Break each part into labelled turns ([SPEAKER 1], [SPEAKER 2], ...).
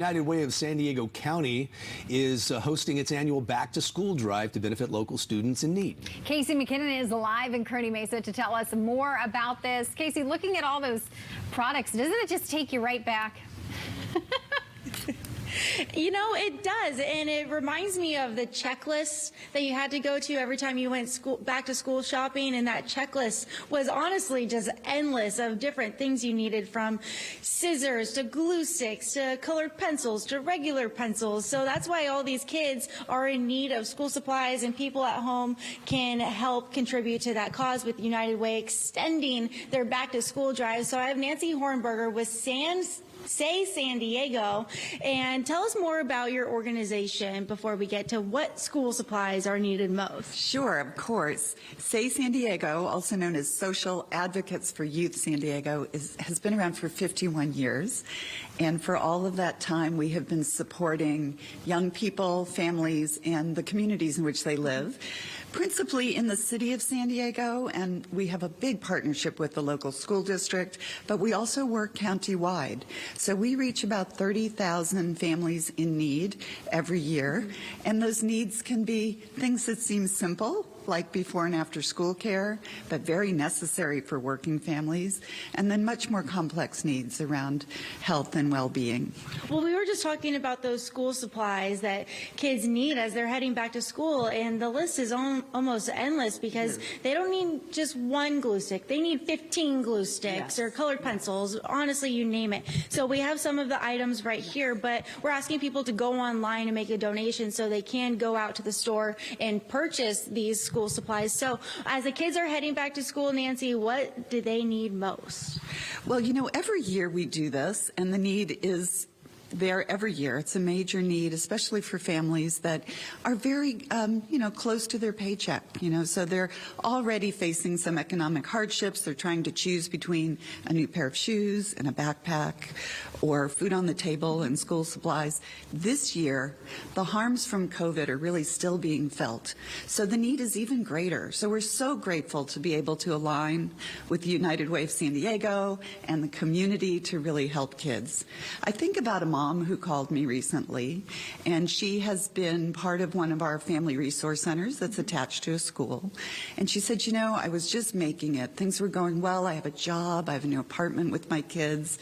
[SPEAKER 1] United Way of San Diego County is hosting its annual Back to School drive to benefit local students in need.
[SPEAKER 2] Casey McKinnon is live in Kearney Mesa to tell us more about this. Casey, looking at all those products, doesn't it just take you right back?
[SPEAKER 3] You know, it does, and it reminds me of the checklist that you had to go to every time you went back to school shopping, and that checklist was honestly just endless of different things you needed, from scissors to glue sticks to colored pencils to regular pencils. So that's why all these kids are in need of school supplies, and people at home can help contribute to that cause with United Way extending their back to school drive. So I have Nancy Hornberger with Say San Diego, and tell us more about your organization before we get to what school supplies are needed most.
[SPEAKER 4] Sure, of course. Say San Diego, also known as Social Advocates for Youth San Diego, has been around for 51 years. And for all of that time, we have been supporting young people, families, and the communities in which they live, principally in the city of San Diego, and we have a big partnership with the local school district, but we also work county-wide. So we reach about 30,000 families in need every year, and those needs can be things that seem simple, like before and after school care, but very necessary for working families, and then much more complex needs around health and well-being.
[SPEAKER 3] Well, we were just talking about those school supplies that kids need as they're heading back to school, and the list is almost endless because they don't need just one glue stick. They need 15 glue sticks or colored pencils, honestly, you name it. So we have some of the items right here, but we're asking people to go online and make a donation so they can go out to the store and purchase these school supplies. So as the kids are heading back to school, Nancy, what do they need most?
[SPEAKER 4] Well, you know, every year we do this, and the need is there every year. It's a major need, especially for families that are very, close to their paycheck, so they're already facing some economic hardships. They're trying to choose between a new pair of shoes and a backpack, or food on the table and school supplies. This year, the harms from COVID are really still being felt, so the need is even greater. So we're so grateful to be able to align with the United Way of San Diego and the community to really help kids. I think about a mom who called me recently, and she has been part of one of our family resource centers that's attached to a school. And she said, I was just making it. Things were going well. I have a job. I have a new apartment with my kids.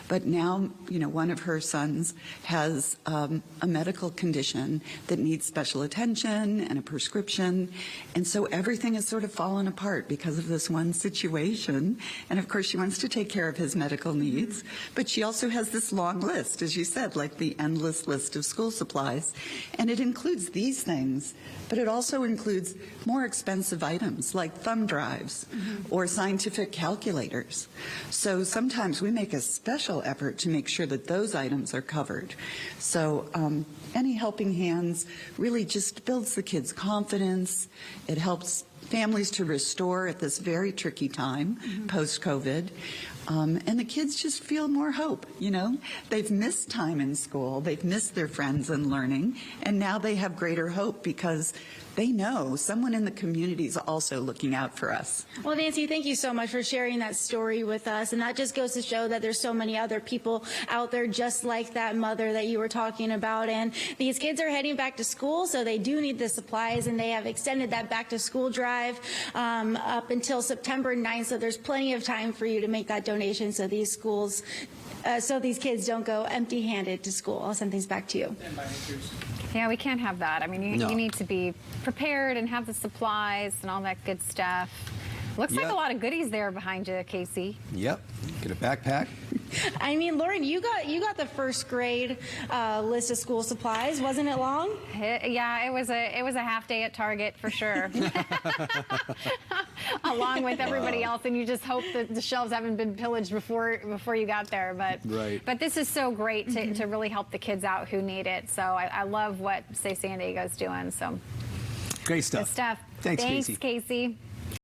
[SPEAKER 4] But now, one of her sons has a medical condition that needs special attention and a prescription. And so everything has sort of fallen apart because of this one situation. And of course, she wants to take care of his medical needs. But she also has this long list, as you said, like the endless list of school supplies. And it includes these things, but it also includes more expensive items like thumb drives or scientific calculators. So sometimes we make a special effort to make sure that those items are covered. So any helping hands really just builds the kids' confidence. It helps families to restore at this very tricky time post-COVID. And the kids just feel more hope, They've missed time in school, they've missed their friends and learning, and now they have greater hope because they know someone in the community is also looking out for us.
[SPEAKER 3] Well, Nancy, thank you so much for sharing that story with us. And that just goes to show that there's so many other people out there just like that mother that you were talking about. And these kids are heading back to school, so they do need the supplies, and they have extended that back to school drive up until September 9th. So there's plenty of time for you to make that donation so these schools, so these kids don't go empty-handed to school. I'll send things back to you.
[SPEAKER 2] Yeah, we can't have that. I mean, you need to be prepared and have the supplies and all that good stuff. Looks like a lot of goodies there behind you, Casey.
[SPEAKER 1] Yep. Get a backpack.
[SPEAKER 3] I mean, Lauren, you got the first grade list of school supplies. Wasn't it long?
[SPEAKER 2] Yeah, it was a half day at Target for sure. Along with everybody else, and you just hope that the shelves haven't been pillaged before you got there. But this is so great to really help the kids out who need it. So I love what Say San Diego's doing. So
[SPEAKER 1] great stuff.
[SPEAKER 2] good stuff.
[SPEAKER 1] Thanks,
[SPEAKER 2] Casey.